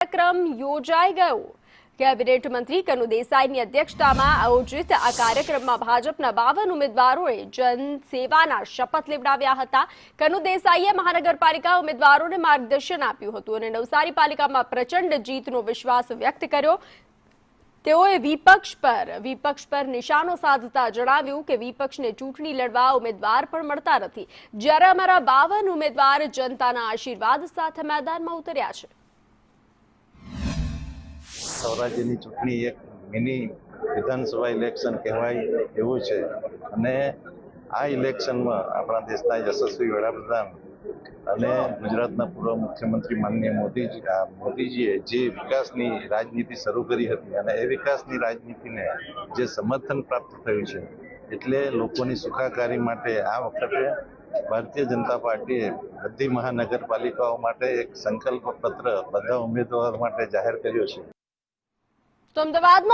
કાર્યક્રમ યોજાઈ ગયો। કેબિનેટ મંત્રી કનુ દેસાઈની અધ્યક્ષતામાં આયોજિત આ કાર્યક્રમમાં ભાજપના 52 ઉમેદવારોએ જનસેવાના શપથ લેવડાવ્યા હતા। કનુ દેસાઈએ મહાનગરપાલિકા ઉમેદવારોને માર્ગદર્શન આપ્યું હતું અને નવસારી પાલિકામાં પ્રચંડ જીતનો વિશ્વાસ વ્યક્ત કર્યો। તેઓએ વિપક્ષ પર નિશાનો સાધતા જણાવ્યું કે વિપક્ષને ચૂંટણી લડવા ઉમેદવાર પણ મળતા નથી, જ્યારે અમારા 52 ઉમેદવાર જનતાના આશીર્વાદ સાથે મેદાનમાં ઉતર્યા છે। स्वराज्यની ચૂંટણી એક મિની વિધાનસભા ઇલેક્શન કહેવાય એવું છે અને આ ઇલેક્શનમાં આપણા દેશના યશસ્વી વડાપ્રધાન અને ગુજરાતના પૂર્વ મુખ્યમંત્રી માનનીય મોદીજીએ જે વિકાસની રાજનીતિ શરૂ કરી હતી અને એ વિકાસની રાજનીતિને જે સમર્થન પ્રાપ્ત થયું છે એટલે લોકોની સુખાકારી માટે આ વખતે ભારતીય જનતા પાર્ટીએ બધી મહાનગરપાલિકાઓ માટે એક સંકલ્પ પત્ર બધા ઉમેદવારો માટે જાહેર કર્યો છે। તો અમદાવાદમાં